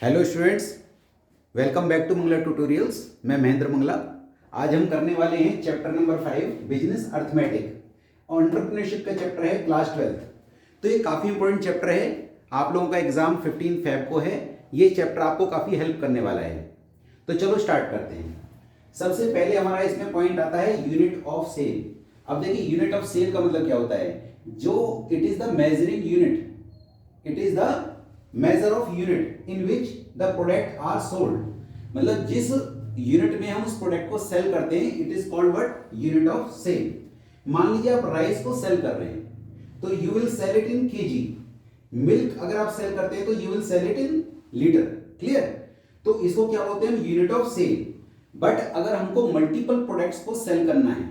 Hello students, welcome back to Mangla tutorials. मैं महेंद्र मंगला। आज हम करने वाले हैं चैप्टर नंबर 5 बिजनेस अर्थमेटिक और एंटरप्रेन्योरशिप का चैप्टर है क्लास 12। तो ये काफ़ी इंपॉर्टेंट चैप्टर है। आप लोगों का एग्जाम 15 फेब को है। ये चैप्टर आपको काफ़ी हेल्प करने वाला है। तो चलो स्टार्ट करते हैं। सबसे पहले हमारा इसमें पॉइंट आता है यूनिट ऑफ सेल। अब देखिए, यूनिट ऑफ सेल का मतलब क्या होता है? जो it is the measuring unit, it is the measure of unit in which the product are sold. मतलब जिस यूनिट में हम उस प्रोडक्ट को सेल करते हैं, it is called what? Unit of sale. मान लीजिए आप राइस को सेल कर रहे हैं, तो you will sell it in KG. Milk अगर आप सेल करते हैं तो you will sell it in litre. Clear? तो इसको क्या बोलते हैं? Unit of cell. बट अगर हमको मल्टीपल प्रोडक्ट्स को सेल करना है,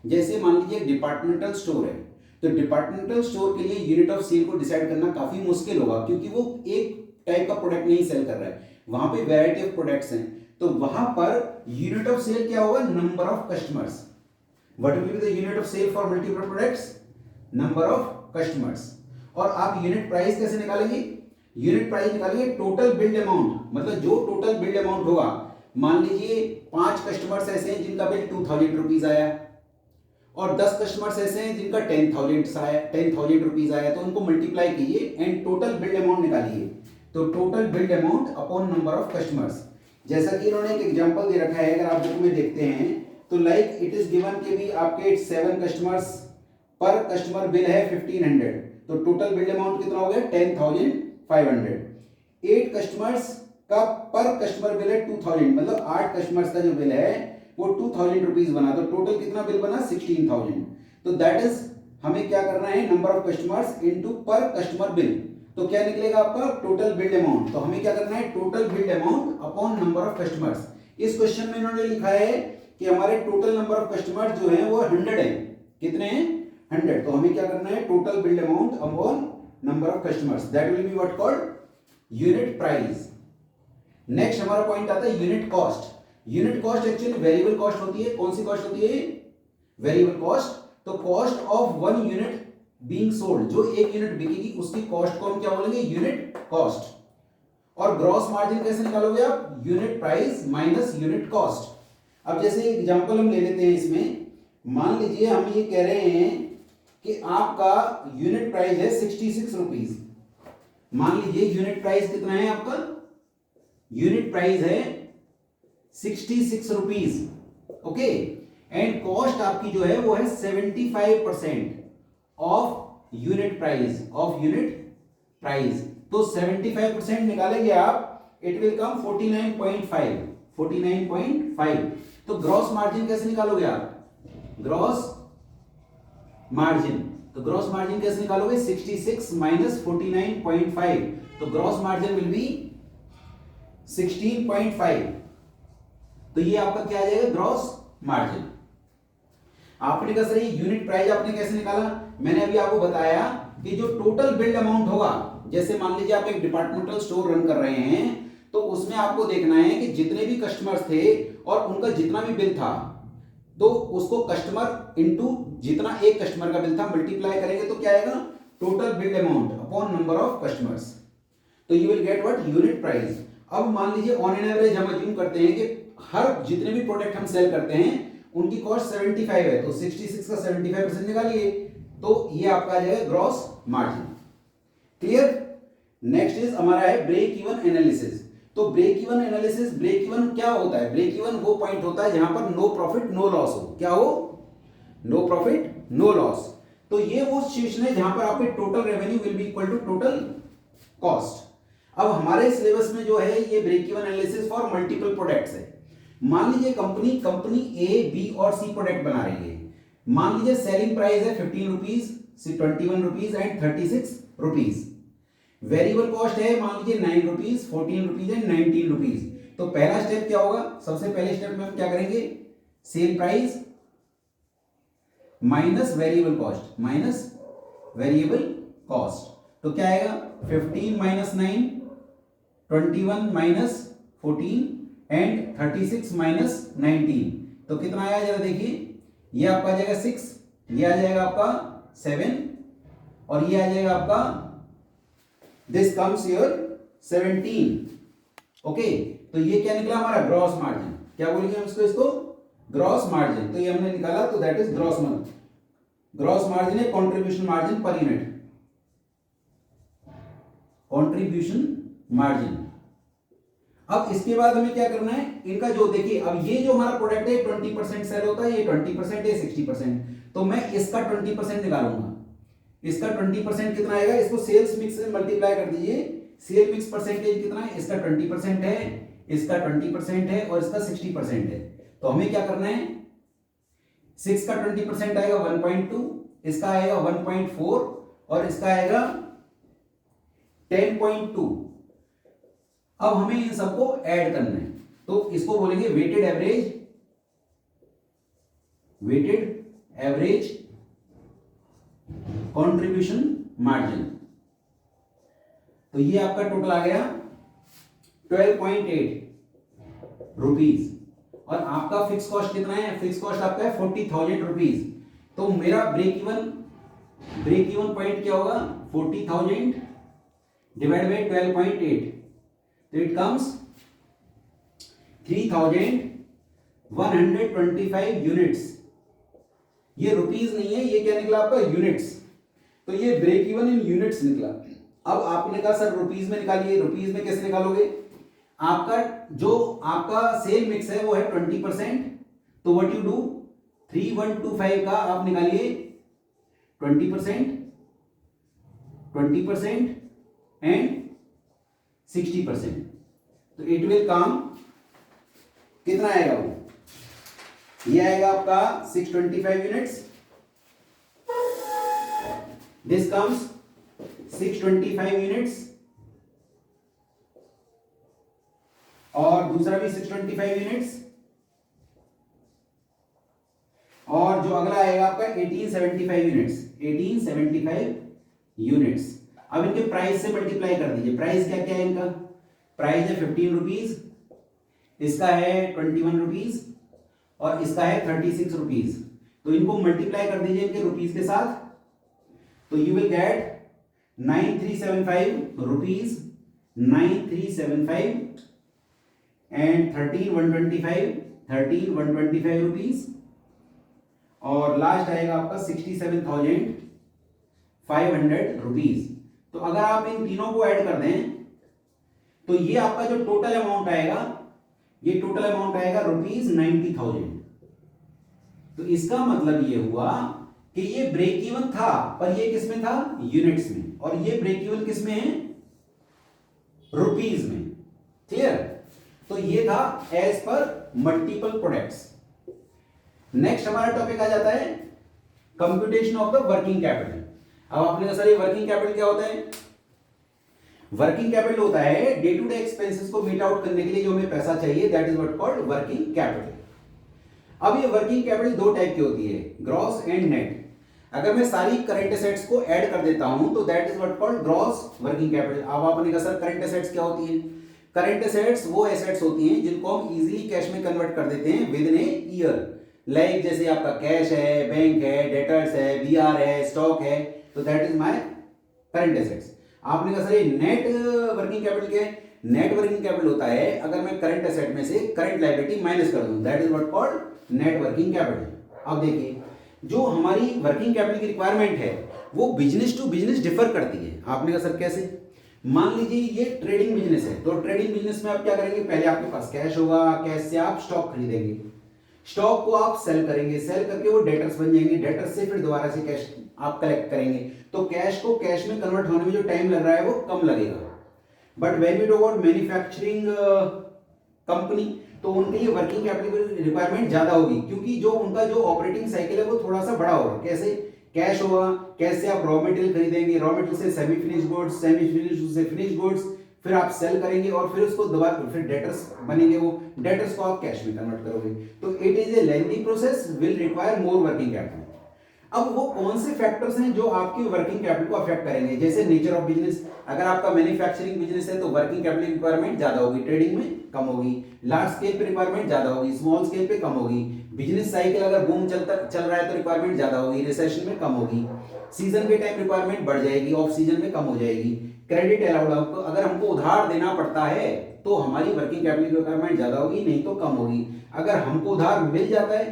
जैसे मान लीजिए डिपार्टमेंटल स्टोर है, तो डिपार्टमेंटल स्टोर के लिए यूनिट ऑफ सेल को डिसाइड करना काफी मुश्किल होगा, क्योंकि वो एक टाइप का प्रोडक्ट नहीं सेल कर रहा है, वहां पे वैरायटी ऑफ प्रोडक्ट्स हैं। तो वहां पर यूनिट ऑफ सेल क्या होगा? Number of customers. What will be the unit of sale for multiple products? Number of customers. और आप यूनिट प्राइस कैसे निकालेंगे? यूनिट प्राइस निकालेंगे टोटल बिल्ड अमाउंट, मतलब जो टोटल बिल्ड अमाउंट होगा। मान लीजिए 5 कस्टमर्स ऐसे हैं जिनका बिल 2000 रुपीज आया, और 10 कस्टमर्स ऐसे हैं जिनका 10,000 रुपीज आया, तो उनको मल्टीप्लाई कीजिए एंड टोटल बिल्ड अमाउंट निकालिए। तो total billed amount upon number of customers. जैसा कि इन्होंने एक एग्जांपल दे रखा है, अगर आप बुक में देखते हैं तो लाइक इट इज गिवन के भी आपके 7 कस्टमर्स, पर कस्टमर बिल है 1500, तो टोटल बिल्ड अमाउंट कितना हो गया? 10,500। 8 कस्टमर्स का पर कस्टमर बिल है 2000, मतलब 8 कस्टमर्स का जो बिल है वो 2000 रुपीज बना, तो टोटल कितना बिल बना? 16,000। तो दैट इज, हमें क्या करना है? नंबर ऑफ कस्टमर्स इनटू पर कस्टमर बिल। तो क्या निकलेगा आपका? Total billed amount. तो हमें क्या करना है? Total billed amount upon number of customers. इस क्वेश्चन में इन्होंने लिखा है कि हमारे टोटल नंबर ऑफ कस्टमर जो है वो 100 है। कितने हैं? 100। तो हमें क्या करना है? Total billed amount upon number of customers. That will be what called? Unit price. Next हमारा पॉइंट आता है unit cost. Unit cost actually variable cost होती है। कौन सी कॉस्ट होती है? Variable cost. तो cost of 1 unit being sold, जो एक यूनिट बिकेगी उसकी कॉस्ट को हम क्या बोलेंगे? Unit cost. और ग्रॉस मार्जिन कैसे निकालोगे आप? Unit price minus unit cost. अब जैसे एग्जांपल हम ले लेते हैं इसमें, मान लीजिए हम ये कह रहे हैं कि आपका यूनिट प्राइस है 66 रुपीज। मान लीजिए यूनिट प्राइस कितना है आपका? यूनिट प्राइस है 66 रुपीज। ओके, एंड कॉस्ट आपकी जो है वो है 75% of unit price, of unit price. तो 75% निकालेंगे आप, इट विल कम 49.5, 49.5। तो ग्रॉस मार्जिन कैसे निकालोगे आप? ग्रॉस मार्जिन, तो ग्रॉस मार्जिन कैसे निकालोगे? 66 माइनस 49.5, तो ग्रॉस मार्जिन विल बी 16.5। तो ये आपका क्या आ जाएगा? Gross margin. आपने कहा सर यूनिट प्राइस आपने कैसे निकाला? मैंने अभी आपको बताया कि जो टोटल बिल्ड अमाउंट होगा, जैसे मान लीजिए आप एक डिपार्टमेंटल स्टोर रन कर रहे हैं, तो उसमें आपको देखना है कि जितने भी कस्टमर्स थे और उनका जितना भी बिल था, तो उसको कस्टमर इनटू जितना एक कस्टमर का बिल था मल्टीप्लाई करेंगे तो क्या आएगा? Total billed amount upon number of customers. तो you will get what? Unit price. अब मान लीजिए ऑन एन एवरेज हम अज्यूम करते हैं कि हर जितने भी प्रोडक्ट हम सेल करते हैं उनकी कॉस्ट 75 है, तो 66 का 75% निकालिए, तो ये आपका आ जाएगा gross margin. Clear? Next is हमारा है ब्रेक इवन एनालिसिस। तो break even analysis, break even क्या होता है? ब्रेक इवन वो पॉइंट होता है जहां पर नो प्रॉफिट नो लॉस हो। क्या हो? No profit no loss. तो ये वो सिचुएशन है जहां पर आपके total revenue will be equal to total cost. अब हमारे सिलेबस में जो है ये break even analysis for multiple products है। मान लीजिए कंपनी ए, बी और सी प्रोडक्ट बना रही है। मान लीजिए सेलिंग प्राइस है 15 rupees, 21 rupees and 36 rupees. Variable cost है मान लीजिए 9 रुपीज, 14 रुपीज एंड 19 रुपीज। तो पहला स्टेप क्या होगा? सबसे पहले स्टेप में हम क्या करेंगे? Sale price minus variable cost, minus variable cost. तो क्या आएगा? 15 माइनस 9, 21 माइनस 14 एंड 36 माइनस 19। तो कितना आया जरा देखिए, ये आपका आ जाएगा 6, ये आ जाएगा आपका 7 और ये आ जाएगा आपका, दिस कम्स योर 17। ओके, तो ये क्या निकला हमारा ग्रॉस मार्जिन, क्या बोलेंगे हम इसको ग्रॉस मार्जिन, तो ये हमने निकाला, तो that is gross margin. Gross margin है contribution margin per unit, contribution margin. अब इसके बाद हमें क्या करना है, इनका जो देखिए, अब ये जो हमारा प्रोडक्ट है 20% सेल होता है, ये 20% है, 60%, तो मैं इसका 20% निकालूंगा। इसका 20% कितना आएगा, इसको सेल्स मिक्स से मल्टीप्लाई कर दीजिए। सेल मिक्स परसेंटेज कितना है, इसका 20% है, इसका 20% है और इसका 60% है। तो हमें क्या करना है, 6 का 20% आएगा 1.2, इसका आएगा 1.4 और इसका आएगा 10.2। अब हमें इन सबको ऐड करना है, तो इसको बोलेंगे weighted average, weighted average contribution margin. तो ये आपका टोटल आ गया 12.8 रुपीज और आपका फिक्स कॉस्ट कितना है, फिक्स कॉस्ट आपका है 40,000 रुपीज। तो मेरा ब्रेक इवन पॉइंट क्या होगा, 40,000 डिवाइड बाई 12.8, तो इट कम्स 3,125 यूनिट्स। ये रुपीज नहीं है, ये क्या निकला आपका, यूनिट्स। तो ये ब्रेक इवन इन यूनिट्स निकला। अब आपने कहा सर रुपीज में निकालिए, रुपीज में कैसे निकालोगे, आपका जो आपका सेल मिक्स है वो है 20%, तो व्हाट यू डू, 3125 का आप निकालिए 20% एंड 60%, तो इट विल कम, कितना आएगा वो, ये आएगा आपका 625 यूनिट्स, दिस कम्स 625 यूनिट्स और दूसरा भी 625 यूनिट्स और जो अगला आएगा आपका 1875 यूनिट्स, 1875 यूनिट्स। अब इनके प्राइस से मल्टीप्लाई कर दीजिए। प्राइस क्या क्या है इनका, प्राइस है 15 रुपीज, इसका है 21 रुपीज और इसका है 36 रुपीज। तो इनको मल्टीप्लाई कर दीजिए इनके रुपीज के साथ, तो you will gate 9375 rupees, 9375 and 13125 rupees और लास्ट आएगा आपका 67,500 रुपीज। तो अगर आप इन तीनों को ऐड कर दें तो ये आपका जो टोटल अमाउंट आएगा, ये टोटल अमाउंट आएगा रुपीज 90,000। तो इसका मतलब ये हुआ कि ये ब्रेक इवन था, पर ये किस में था, यूनिट्स में, और ये ब्रेक इवन किस में है, रुपीज में। क्लियर, तो ये था as per multiple products. Next हमारा टॉपिक आ जाता है computation of the working capital. अब आपने कहा सर ये वर्किंग कैपिटल क्या होता है, वर्किंग कैपिटल होता है डे टू डे एक्सपेंसेस को मीट आउट करने के लिए जो हमें पैसा चाहिए, that is what called working capital. अब ये वर्किंग कैपिटल दो टाइप की होती है, ग्रॉस एंड नेट। अगर मैं सारी करंट एसेट्स को ऐड कर देता हूं तो that is what called gross working capital. अब आपने कहा सर करंट एसेट्स क्या होती है, करंट एसेट्स वो एसेट्स होती हैं जिनको हम इजीली कैश में कन्वर्ट कर देते हैं with in a year. Like जैसे आपका कैश है, बैंक है, डेटर्स है, बीआर है, स्टॉक है, तो that is my current assets. आपने कहा सर ये नेट वर्किंग कैपिटल क्या है, नेट वर्किंग कैपिटल होता है अगर मैं करंट एसेट में से करंट लायबिलिटी माइनस कर दूं, that is what called net working capital. अब देखिए जो हमारी वर्किंग कैपिटल की रिक्वायरमेंट है वो बिजनेस टू बिजनेस डिफर करती है। आपने कहा सर कैसे, मान लीजिए ये ट्रेडिंग बिजनेस है, तो ट्रेडिंग बिजनेस में आप क्या करेंगे, पहले आपके पास कैश होगा, कैश से आप स्टॉक खरीदेंगे, स्टॉक को आप सेल करेंगे, सेल करके वो डेटर्स बन जाएंगे, डेटर्स से फिर दोबारा से कैश आप कलेक्ट करेंगे, तो कैश को कैश में कन्वर्ट होने में जो टाइम लग रहा है वो कम लगेगा। But when we talk about manufacturing company, तो उनके लिए वर्किंग कैपिटल की रिक्वायरमेंट ज्यादा होगी, क्योंकि जो उनका जो ऑपरेटिंग साइकिल है वो थोड़ा सा बड़ा होगा। कैसे, कैश होगा, कैश से आप रॉ मटेरियल खरीदेंगे, रॉ मटेरियल से semi finish goods, semi finish से फिनिश गुड्स, फिर आप सेल करेंगे और फिर उसको दोबारा फिर डेटर्स बनेंगे, वो डेटर्स को आप कैश में कन्वर्ट करोगे। तो it is a lengthy process, will require more working capital. अब वो कौन से फैक्टर्स हैं जो आपकी वर्किंग कैपिटल को अफेक्ट करेंगे, जैसे नेचर ऑफ बिजनेस। अगर आपका मैन्युफैक्चरिंग बिजनेस है तो वर्किंग कैपिटल रिक्वायरमेंट ज्यादा होगी, ट्रेडिंग में कम होगी, लार्ज स्केल पे रिक्वायरमेंट ज्यादा होगी, स्मॉल स्केल पे कम होगी। बिजनेस साइकिल अगर बूम चल रहा है तो रिक्वायरमेंट ज्यादा होगी, रिसेशन में कम होगी। सीजन के टाइम रिक्वायरमेंट बढ़ जाएगी, ऑफ सीजन में कम हो जाएगी। क्रेडिट अलाउड, आपको अगर हमको उधार देना पड़ता है तो हमारी वर्किंग कैपिटल की रिक्वायरमेंट ज्यादा होगी, नहीं तो कम होगी। अगर हमको उधार मिल जाता है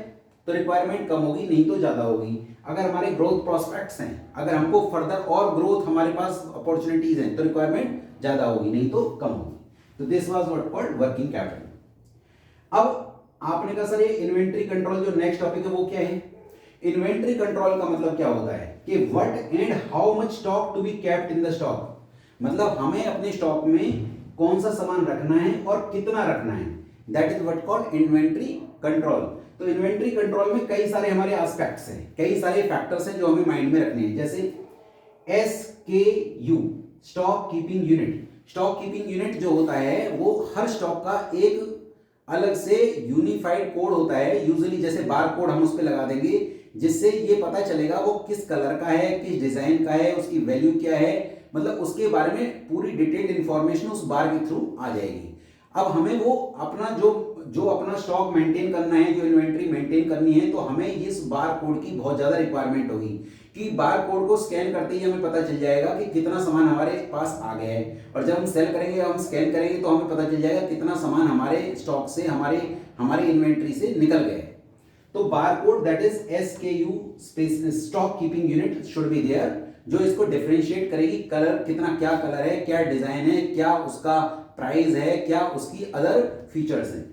तो रिक्वायरमेंट कम होगी, नहीं तो ज्यादा होगी। अगर हमारे ग्रोथ प्रोस्पेक्ट्स हैं, अगर हमको फर्दर और ग्रोथ हमारे पास अपॉर्चुनिटीज हैं तो रिक्वायरमेंट ज्यादा होगी, नहीं तो कम होगी। तो this was what called working capital. अब आपने कहा सर ये इन्वेंट्री कंट्रोल जो नेक्स्ट टॉपिक है वो क्या है? इन्वेंट्री कंट्रोल का मतलब क्या होता है कि what and how much stock to be kept in the stock, मतलब हमें अपने स्टॉक में कौन सा सामान रखना है और कितना रखना है, that is what called inventory control. तो इन्वेंट्री कंट्रोल में कई सारे हमारे एस्पेक्ट्स हैं, कई सारे फैक्टर्स हैं जो हमें माइंड में रखने हैं। जैसे SKU stock keeping unit, stock keeping unit जो होता है वो हर स्टॉक का एक अलग से यूनिफाइड कोड होता है, यूजुअली जैसे बार कोड हम उस पर लगा देंगे जिससे ये पता चलेगा वो किस कलर का है, किस डिजाइन का है, उसकी वैल्यू क्या है, मतलब उसके बारे में पूरी डिटेल्ड इंफॉर्मेशन उस बार के थ्रू आ जाएगी। अब हमें वो अपना जो अपना स्टॉक मेंटेन करना है, जो इन्वेंट्री मेंटेन करनी है, तो हमें इस बार कोड की बहुत ज्यादा रिक्वायरमेंट होगी कि बार कोड को स्कैन करते ही हमें पता चल जाएगा कि कितना सामान हमारे पास आ गया है। और जब हम सेल करेंगे, हम स्कैन करेंगे तो हमें पता चल जाएगा कितना सामान हमारे स्टॉक से, हमारे इन्वेंट्री से निकल गया है। तो bar code that is SKU stock keeping unit should be there, जो इसको डिफरेंशिएट करेगी, कलर कितना, क्या कलर है, क्या डिजाइन है, क्या उसका प्राइस है, क्या उसकी अदर फीचर्स हैं।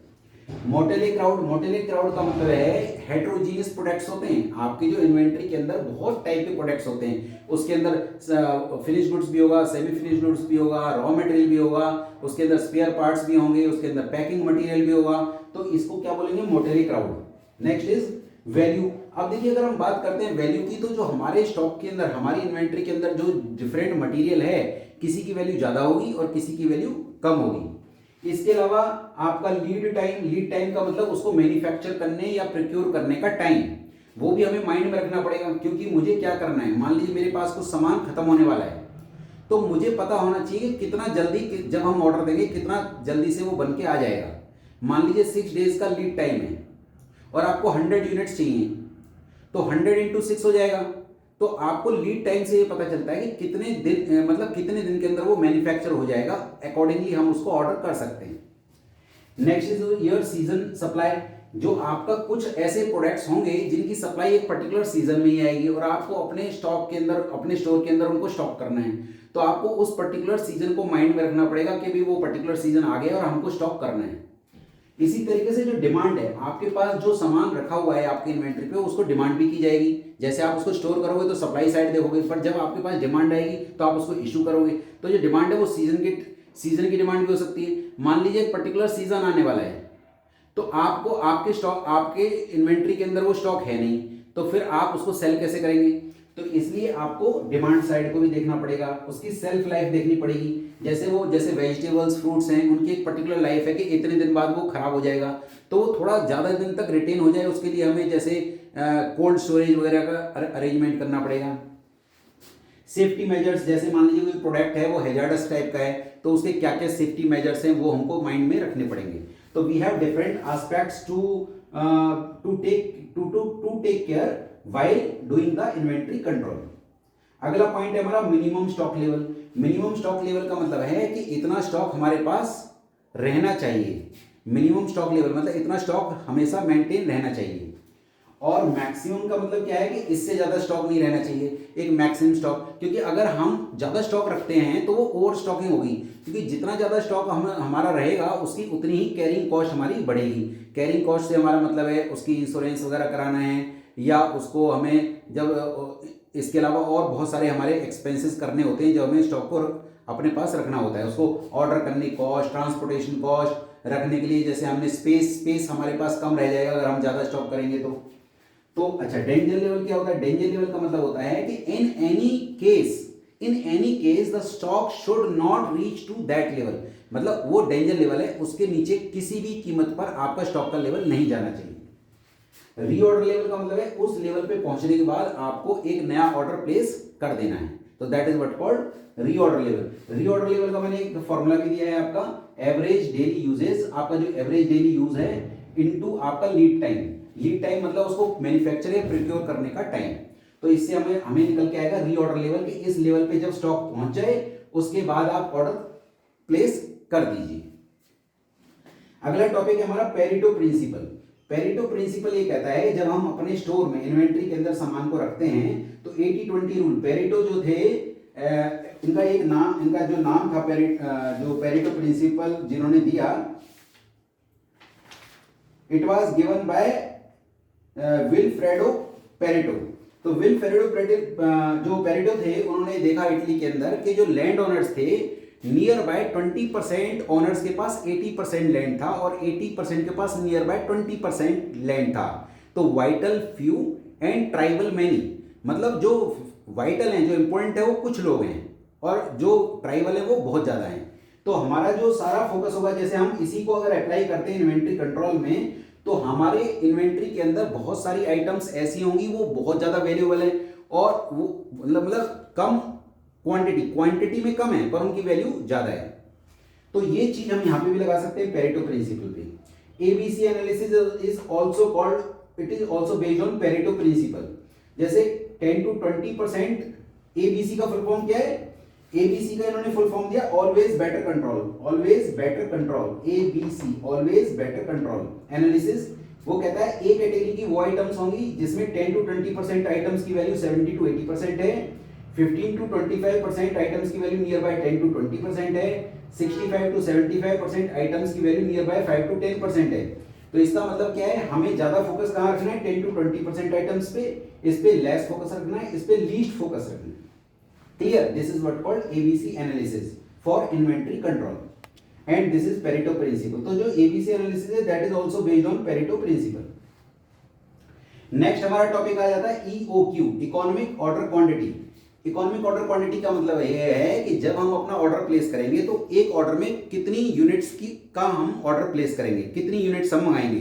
मोटेले क्राउड का मतलब है हेट्रोजीनियस प्रोडक्ट्स होते हैं आपके जो इन्वेंट्री के अंदर, बहुत टाइप के प्रोडक्ट्स होते हैं। उसके अंदर फिनिश गुड्स भी होगा, सेमी फिनिश गुड्स भी होगा, रॉ मटेरियल भी होगा, उसके अंदर स्पेयर पार्ट्स भी होंगे, उसके अंदर पैकिंग मटेरियल भी होगा। तो इसको क्या बोलेंगे? मोटेले क्राउड। Next is value. अब देखिए अगर हम बात करते हैं वैल्यू की, तो जो हमारे स्टॉक के अंदर, हमारी इन्वेंट्री के अंदर जो डिफरेंट मटेरियल है, किसी की वैल्यू ज्यादा होगी और किसी की वैल्यू कम होगी। इसके अलावा आपका लीड टाइम का मतलब उसको मैन्युफैक्चर करने या प्रोक्योर करने का टाइम, वो भी हमें माइंड में रखना पड़ेगा। क्योंकि मुझे क्या करना है, मान लीजिए मेरे पास कुछ सामान खत्म होने वाला है, तो मुझे पता होना चाहिए कि कितना जल्दी, जब हम ऑर्डर देंगे कितना जल्दी से वो बन के आ जाएगा। मान लीजिए 6 डेज का लीड टाइम है और आपको 100 यूनिट्स चाहिए, तो 100 × 6 हो जाएगा। तो आपको लीड टाइम से ये पता चलता है कि कितने दिन, मतलब कितने दिन के अंदर वो मैन्युफैक्चर हो जाएगा, अकॉर्डिंगली हम उसको ऑर्डर कर सकते हैं। Next is your season supply, जो आपका कुछ ऐसे प्रोडक्ट्स होंगे जिनकी सप्लाई एक पर्टिकुलर सीजन में ही आएगी और आपको अपने स्टॉक के अंदर, अपने स्टोर के अंदर उनको स्टॉक करना है, तो आपको उस पर्टिकुलर सीजन को माइंड में रखना पड़ेगा कि भी वो पर्टिकुलर सीजन आ गया और हमको स्टॉक करना है। इसी तरीके से जो डिमांड है, आपके पास जो सामान रखा हुआ है आपके इन्वेंट्री पे, उसको डिमांड भी की जाएगी। जैसे आप उसको स्टोर करोगे तो सप्लाई साइड देखोगे, पर जब आपके पास डिमांड आएगी तो आप उसको इशू करोगे। तो जो डिमांड है वो सीजन की डिमांड भी हो सकती है। मान लीजिए एक पर्टिकुलर सीजन आने वाला है, तो आपको आपके स्टॉक, आपके इन्वेंट्री के अंदर वो स्टॉक है नहीं, तो फिर आप उसको सेल कैसे करेंगे? तो इसलिए आपको डिमांड साइड को भी देखना पड़ेगा, उसकी सेल्फ लाइफ देखनी पड़ेगी। जैसे वेजिटेबल्स, फ्रूट्स हैं, उनकी एक पर्टिकुलर लाइफ है कि इतने दिन बाद वो खराब हो जाएगा, तो वो थोड़ा ज़्यादा दिन तक रिटेन हो जाए, उसके लिए हमें जैसे कोल्ड स्टोरेज वगैरह का अरेंजमेंट करना पड़ेगा। सेफ्टी मेजर्स, जैसे मान लीजिए कोई प्रोडक्ट है वो हैजार्डस टाइप का है, तो उसके क्या क्या सेफ्टी मेजर्स हैं वो हमको माइंड में रखने पड़ेंगे। तो we have different aspects to take care while doing the inventory control. अगला पॉइंट है हमारा minimum stock level. Minimum stock level का मतलब है कि इतना स्टॉक हमारे पास रहना चाहिए। मिनिमम स्टॉक लेवल मतलब इतना स्टॉक हमेशा मेंटेन रहना चाहिए। और मैक्सिमम का मतलब क्या है कि इससे ज्यादा स्टॉक नहीं रहना चाहिए, एक मैक्सिमम स्टॉक। क्योंकि अगर हम ज्यादा स्टॉक रखते हैं तो वो ओवर स्टॉकिंग होगी, क्योंकि जितना ज्यादा स्टॉक हमारा रहेगा उसकी उतनी ही कैरिंग कॉस्ट हमारी बढ़ेगी। कैरिंग कॉस्ट से हमारा मतलब है उसकी इंश्योरेंस वगैरह कराना है, या उसको हमें जब, इसके अलावा और बहुत सारे हमारे एक्सपेंसेस करने होते हैं जो हमें स्टॉक को अपने पास रखना होता है। उसको ऑर्डर करने की कॉस्ट, ट्रांसपोर्टेशन कॉस्ट, रखने के लिए जैसे हमने स्पेस हमारे पास कम रह जाएगा अगर हम ज़्यादा स्टॉक करेंगे तो अच्छा। डेंजर लेवल क्या होता है? डेंजर लेवल का मतलब होता है कि in any case the stock should not reach to that level, मतलब वो डेंजर लेवल है, उसके नीचे किसी भी कीमत पर आपका स्टॉक का लेवल नहीं जाना चाहिए। रीऑर्डर लेवल का मतलब है उस लेवल पे पहुंचने के बाद आपको एक नया ऑर्डर प्लेस कर देना है, तो that is what called reorder level. Reorder level का मैंने एक फॉर्मूला भी दिया है आपका, एवरेज डेली यूजेस, आपका जो एवरेज डेली यूज है इनटू आपका लीड टाइम। लीड टाइम मतलब उसको मैन्युफैक्चर या प्रोक्योर करने का टाइम। तो इससे हमें हमें निकल के आएगा रीऑर्डर लेवल के इस लेवल पे जब स्टॉक पहुंच जाए उसके बाद आप ऑर्डर प्लेस कर दीजिए। अगला टॉपिक है हमारा पेरेटो प्रिंसिपल। पेरेटो प्रिंसिपल ये कहता है जब हम अपने स्टोर में इन्वेंट्री के अंदर सामान को रखते हैं तो 80-20 रूल, पेरेटो जो थे इनका एक नाम, इनका जो नाम था जो पेरेटो प्रिंसिपल जिन्होंने दिया, it was given by Vilfredo Pareto. तो विल्फ्रेडो जो पेरेटो थे उन्होंने देखा इटली के अंदर कि जो लैंड ओनर्स थे नियर बाय 20% ओनर्स के पास 80% लैंड था और 80% के पास नियर बाय 20% लैंड था। तो vital few and tribal many, मतलब जो वाइटल हैं, जो इंपॉर्टेंट है वो कुछ लोग हैं और जो ट्राइबल है वो बहुत ज्यादा हैं। तो हमारा जो सारा फोकस होगा, जैसे हम इसी को अगर अप्लाई करते हैं इन्वेंट्री कंट्रोल में, तो हमारे इन्वेंट्री के अंदर बहुत सारी आइटम्स ऐसी होंगी वो बहुत ज्यादा वैल्यूएबल है और वो मतलब कम क्वांटिटी में कम है पर उनकी वैल्यू ज्यादा है। तो ये चीज हम यहां पे भी लगा सकते हैं पेरेटो प्रिंसिपल पे। ABC analysis is also called, it is also based on Pareto principle. जैसे 10 to 20%, एबीसी का फुल फॉर्म क्या है? एबीसी का इन्होंने फुल फॉर्म दिया always better control, always better control, ABC always better control analysis. वो कहता है ए कैटेगरी की वो आइटम्स होंगी जिसमें 10 to 20% आइटम्स की वैल्यू 70 to 80% है, 15 to 25% आइटम्स की वैल्यू नियर बाय 10 to 20% है, 65 to 75% आइटम्स की वैल्यू नियर बाय 5 to 10% है। तो इसका मतलब क्या है, हमें ज्यादा फोकस कहां रखना है? 10 to 20% आइटम्स पे, इस पे लेस फोकस रखना है, इस पे लीस्ट फोकस रखना है। Clear? This is what called ABC analysis for inventory control and this is Pareto principle. तो जो एबीसी एनालिसिस है that is also based on Pareto principle. Next हमारा टॉपिक आ जाता है EOQ, economic order quantity. Economic order quantity का मतलब यह है कि जब हम अपना ऑर्डर प्लेस करेंगे तो एक ऑर्डर में कितनी यूनिट्स की का हम ऑर्डर प्लेस करेंगे, कितनी यूनिट्स हम मंगाएंगे।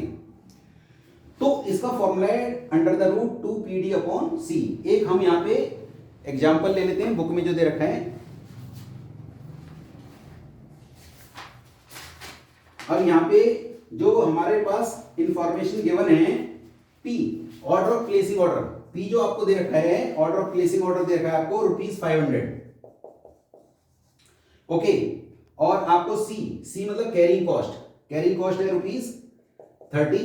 तो इसका फॉर्मूला है under the root 2PD upon C. एक हम यहां पे एग्जांपल ले लेते हैं, बुक में जो दे रखा है। अब यहां पे जो हमारे पास इंफॉर्मेशन गिवन है P, order of placing order, P जो आपको दे रखा है, ऑर्डर ऑफ प्लेसिंग ऑर्डर दे रखा है आपको ₹500, ओके। और आपको सी मतलब कैरिंग कॉस्ट, कैरिंग कॉस्ट है ₹30,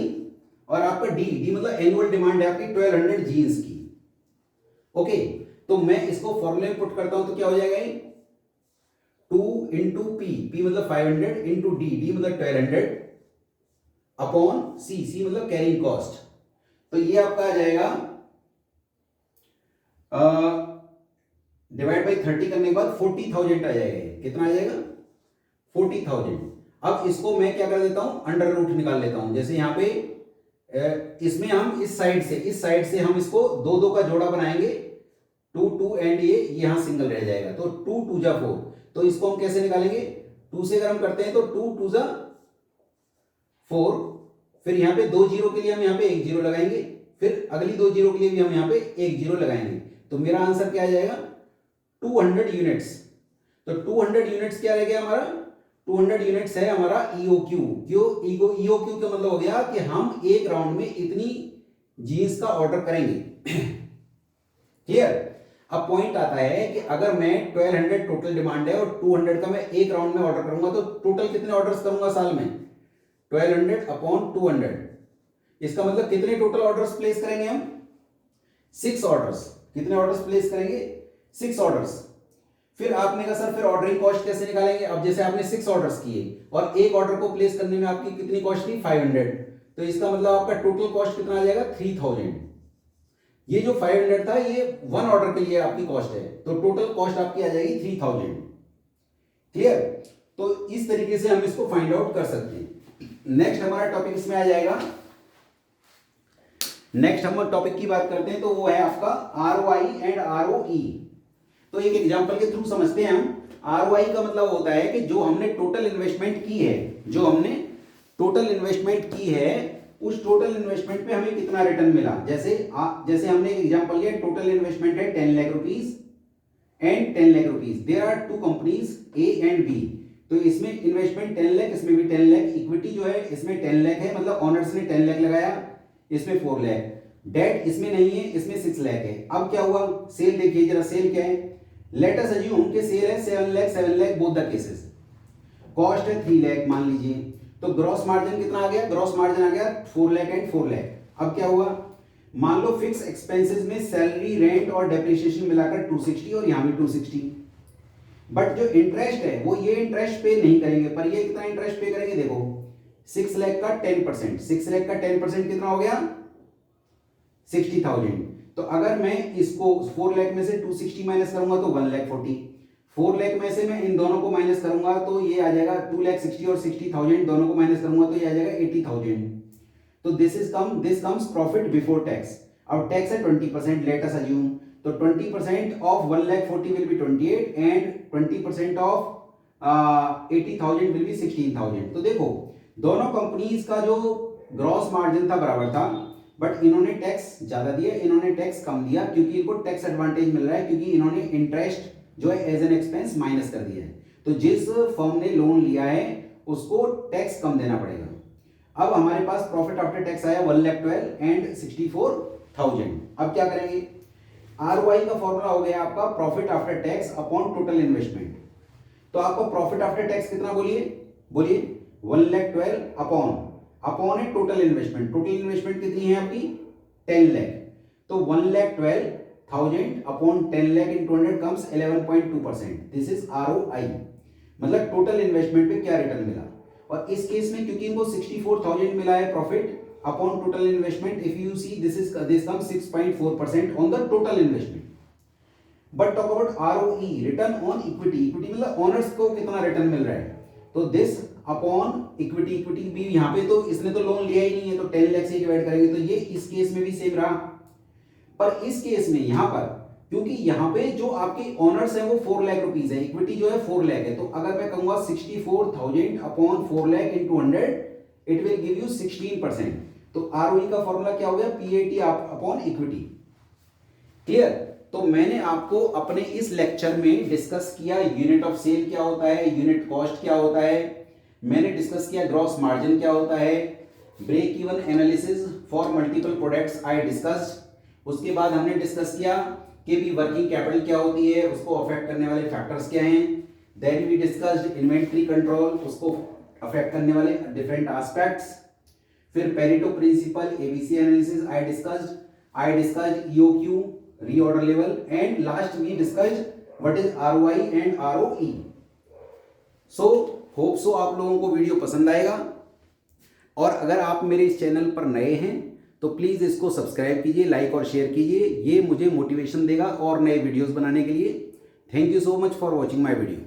और आपका डी मतलब एनुअल डिमांड है आपकी 1200 जीन्स की, ओके। तो मैं इसको फॉर्मूले में पुट करता हूं तो क्या हो जाएगा, 2 इंटू पी मतलब 500 इंटू डी मतलब 1200 अपॉन सी मतलब कैरिंग कॉस्ट। तो ये आपका आ जाएगा डिवाइड बाई 30 करने के बाद 40,000 आ जाएगा। कितना आ जाएगा? 40,000। अब इसको मैं क्या कर देता हूं, अंडर रूट निकाल लेता हूं। जैसे यहां पे इसमें हम इस साइड से हम इसको 2 का जोड़ा बनाएंगे, 2 एंड ये यहां सिंगल रह जाएगा, तो 2 2 जा 4। तो इसको हम कैसे निकालेंगे? 2 से अगर हम करते हैं तो 2 2 जा 4, फिर यहां पे 2 जीरो के लिए हम यहां पे 1 जीरो लगाएंगे, फिर अगली 2 जीरो के लिए भी हम यहां पे 1 जीरो लगाएंगे। तो मेरा आंसर क्या आ जाएगा? 200 यूनिट्स। तो 200 यूनिट्स क्या रह गया हमारा? 200 यूनिट्स है हमारा ईओक्यू। ईओक्यू का मतलब हो गया कि हम एक राउंड में इतनी जीन्स का ऑर्डर करेंगे। क्लियर? अब पॉइंट आता है कि अगर मैं 1200 टोटल डिमांड है और 200 का मैं एक राउंड में ऑर्डर करूंगा तो टोटल कितने ऑर्डर्स करूंगा साल में? 1200 अपॉन 200। इसका मतलब कितने टोटल ऑर्डर्स प्लेस करेंगे हम? 6 ऑर्डर्स। कितने ऑर्डर्स प्लेस करेंगे? 6 ऑर्डर्स। फिर आपने कहा सर फिर ऑर्डरिंग कॉस्ट कैसे निकालेंगे? अब जैसे आपने 6 ऑर्डर्स किए और एक ऑर्डर को प्लेस करने में आपकी कितनी कॉस्ट थी? 500। तो इसका मतलब आपका टोटल कॉस्ट कितना आ जाएगा? 3000। ये जो 500 था ये 1 ऑर्डर के लिए आपकी कॉस्ट है, तो टोटल कॉस्ट आपकी आ जाएगी 3000। क्लियर? तो इस तरीके से हम इसको फाइंड आउट कर सकते हैं। नेक्स्ट हमारा टॉपिक इसमें आ जाएगा, नेक्स्ट हम टॉपिक की बात करते हैं तो वो है आपका ROI एंड ROE। तो एक एग्जांपल के थ्रू समझते हैं हम। ROI का मतलब होता है कि जो हमने टोटल इन्वेस्टमेंट की है, जो हमने टोटल इन्वेस्टमेंट की है उस टोटल इन्वेस्टमेंट पे हमें कितना रिटर्न मिला। जैसे हमने एक एग्जांपल लिया, टोटल इन्वेस्टमेंट है 10 lakh rupees and 10 lakh rupees. There are 2 companies A and B। तो इसमें इन्वेस्टमेंट 10 लाख, इसमें भी 10 लाख। इक्विटी जो है इसमें 10 लाख है, मतलब ऑनर्स ने 10 लाख लगाया, इसमें 4 लाख। डेट इसमें नहीं है, इसमें 6 लाख है। अब क्या हुआ, सेल देखिए जरा, सेल क्या है, लेट अस अज्यूम कि सेल है 7 lakh both the cases, cost है 3 लाख मान लीजिए, तो ग्रॉस मार्जिन कितना आ गया, ग्रॉस मार्जिन आ गया 4 लाख एंड 4 लाख। अब क्या हुआ, मान लो फिक्स एक्सपेंसेस में सैलरी, रेंट और डेप्रिसिएशन मिलाकर 260 और यहां भी 260, बट जो इंटरेस्ट है वो ये इंटरेस्ट पे नहीं करेंगे, पर ये कितना इंटरेस्ट पे करेंगे, देखो 6 लाख का 10%, 6 लाख का 10% कितना हो गया 60,000। तो अगर मैं इसको 4 लाख में से 260 माइनस करूंगा तो 1,40,000, 4 लाख में से मैं इन दोनों को माइनस करूंगा तो ये आ जाएगा 2,60,000 और 60,000 दोनों को माइनस करूंगा तो ये आ जाएगा 80,000। तो this comes profit before tax. अब टैक्स है 20%, लेट अस अज्यूम, तो 20% of 1,40,000 will be 28 and 20% of 80,000 will be 16,000। तो देखो दोनों कंपनीज का जो ग्रॉस मार्जिन था बराबर था, बट इन्होंने टैक्स ज्यादा दिया, इन्होंने टैक्स कम दिया, क्योंकि इनको टैक्स एडवांटेज मिल रहा है, क्योंकि इन्होंने इंटरेस्ट जो है एज एन एक्सपेंस माइनस कर दिया है। तो जिस फर्म ने लोन लिया है उसको टैक्स कम देना पड़ेगा। अब हमारे पास प्रॉफिट आफ्टर टैक्स आया 1,12,000 एंड 64,000। अब क्या करेंगे, आरओआई का फॉर्मूला हो गया आपका profit after tax upon total investment. तो आपको प्रॉफिट आफ्टर टैक्स कितना बोलिए 1,12,000 अपॉन है टोटल इन्वेस्टमेंट। टोटल इन्वेस्टमेंट कितनी है आपकी 10 लाख, तो 1,12,000 upon 10 lakh in 200 comes 11.2%। This is ROI, मतलब टोटल इन्वेस्टमेंट पे क्या रिटर्न मिला। और इस केस में क्योंकि इनको 64,000 मिला है profit upon total investment, if you see this comes 6.4% on the total investment. But talk about ROE, return on equity, equity मतलब ओनर्स को कितना रिटर्न मिल रहा है, तो दिस अपॉन इक्विटी, इक्विटी भी यहाँ पे तो इसने तो लोन लिया ही नहीं है, तो 10 लाख से डिवाइड करेंगे, तो ये इस केस में भी सेम रहा। पर इस केस में यहां पर क्योंकि यहां पे जो आपके ओनर्स हैं वो 4 लाख रुपीस है, इक्विटी जो है 4 लाख है, तो अगर मैं कहूंगा 64,000 upon 4 lakh into 100 it will give you 16%। तो आरओई का फॉर्मूला क्या हो गया पीएटी अपॉन इक्विटी। क्लियर। तो मैंने आपको अपने इस लेक्चर में डिस्कस किया यूनिट ऑफ सेल क्या होता है, यूनिट कॉस्ट क्या होता है, मैंने डिस्कस किया ग्रॉस मार्जिन क्या होता है, break even analysis for multiple products I discussed. उसके बाद हमने डिस्कस किया कि भी वर्किंग कैपिटल क्या होती है, उसको अफेक्ट करने वाले फैक्टर्स क्या हैं। Then we discussed inventory control, उसको अफेक्ट करने वाले डिफरेंट एस्पेक्ट्स। फिर Pareto principle, ABC analysis I discussed EOQ, reorder level, and last we discussed what is ROI and ROE. So hope so आप लोगों को वीडियो पसंद आएगा, और अगर आप मेरे इस चैनल पर नए हैं तो प्लीज़ इसको सब्सक्राइब कीजिए, लाइक और शेयर कीजिए, ये मुझे मोटिवेशन देगा और नए वीडियोस बनाने के लिए। Thank you so much for watching my video.